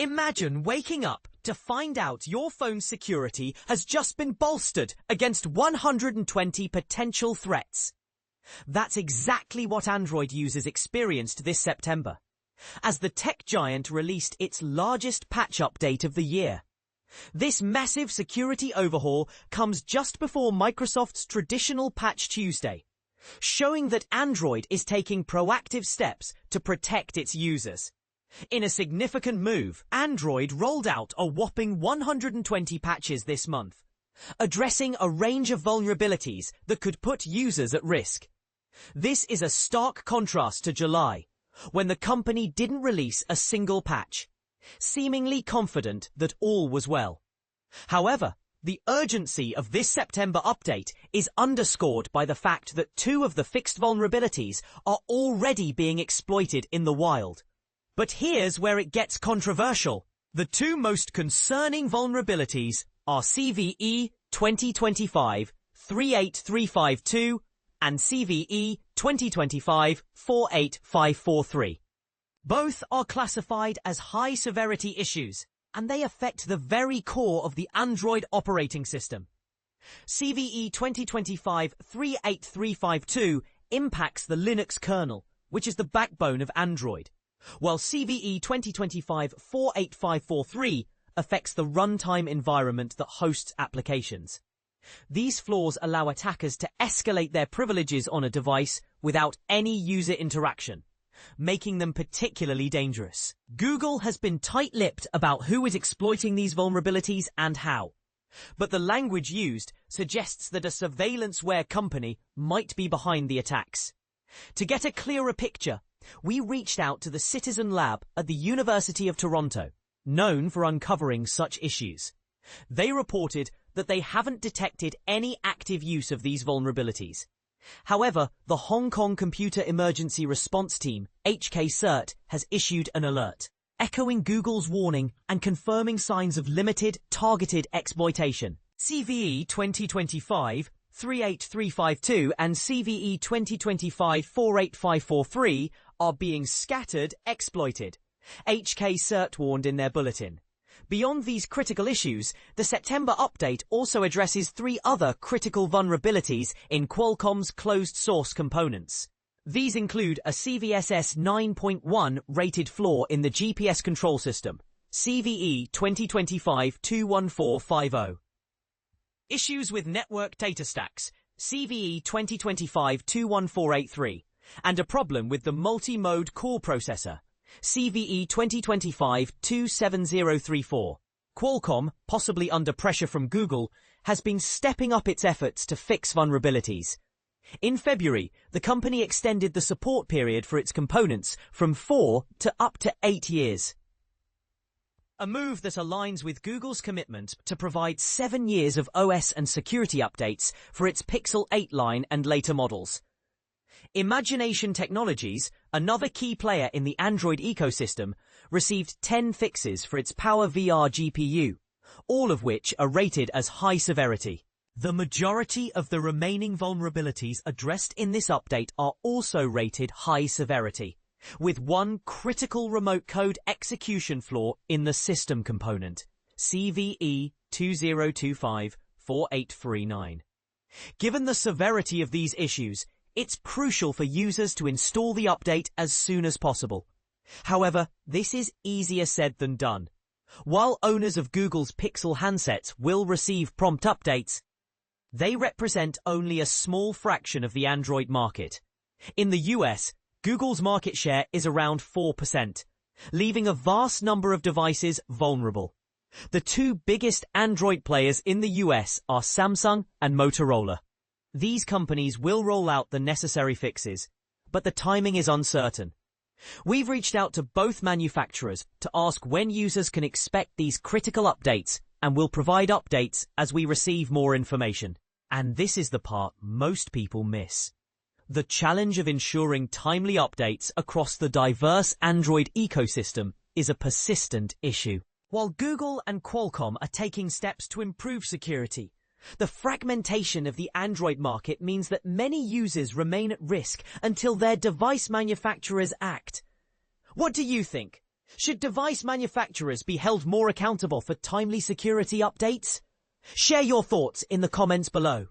Imagine waking up to find out your phone's security has just been bolstered against 120 potential threats. That's exactly what Android users experienced this September, as the tech giant released its largest patch update of the year. This massive security overhaul comes just before Microsoft's traditional Patch Tuesday, showing that Android is taking proactive steps to protect its users. In a significant move, Android rolled out a whopping 120 patches this month, addressing a range of vulnerabilities that could put users at risk. This is a stark contrast to July, when the company didn't release a single patch, seemingly confident that all was well. However, the urgency of this September update is underscored by the fact that two of the fixed vulnerabilities are already being exploited in the wild. But here's where it gets controversial. The two most concerning vulnerabilities are CVE-2025-38352 and CVE-2025-48543. Both are classified as high-severity issues, and they affect the very core of the Android operating system. CVE-2025-38352 impacts the Linux kernel, which is the backbone of Android, while CVE-2025-48543 affects the runtime environment that hosts applications. These flaws allow attackers to escalate their privileges on a device without any user interaction, making them particularly dangerous. Google has been tight-lipped about who is exploiting these vulnerabilities and how, but the language used suggests that a surveillance-ware company might be behind the attacks. To get a clearer picture, we reached out to the Citizen Lab at the University of Toronto, known for uncovering such issues. They reported that they haven't detected any active use of these vulnerabilities. However, the Hong Kong Computer Emergency Response Team, HK-CERT, has issued an alert, echoing Google's warning and confirming signs of limited, targeted exploitation. CVE 2025-38352 and CVE 2025-48543 are being scattered, exploited, HK-CERT warned in their bulletin. Beyond these critical issues, the September update also addresses three other critical vulnerabilities in Qualcomm's closed-source components. These include a CVSS 9.1 rated flaw in the GPS control system, CVE 2025-21450. Issues with network data stacks, CVE 2025-21483, and a problem with the multi-mode core processor, CVE 2025-27034. Qualcomm, possibly under pressure from Google, has been stepping up its efforts to fix vulnerabilities. In February, the company extended the support period for its components from 4 to up to 8 years. A move that aligns with Google's commitment to provide 7 years of OS and security updates for its Pixel 8 line and later models. Imagination Technologies, another key player in the Android ecosystem, received 10 fixes for its PowerVR GPU, all of which are rated as high severity. The majority of the remaining vulnerabilities addressed in this update are also rated high severity, with one critical remote code execution flaw in the system component, CVE 2025-4839. Given the severity of these issues, it's crucial for users to install the update as soon as possible. However, this is easier said than done. While owners of Google's Pixel handsets will receive prompt updates, they represent only a small fraction of the Android market. In the US, Google's market share is around 4%, leaving a vast number of devices vulnerable. The two biggest Android players in the US are Samsung and Motorola. These companies will roll out the necessary fixes, but the timing is uncertain. We've reached out to both manufacturers to ask when users can expect these critical updates, and will provide updates as we receive more information. And this is the part most people miss. The challenge of ensuring timely updates across the diverse Android ecosystem is a persistent issue. While Google and Qualcomm are taking steps to improve security, the fragmentation of the Android market means that many users remain at risk until their device manufacturers act. What do you think? Should device manufacturers be held more accountable for timely security updates? Share your thoughts in the comments below.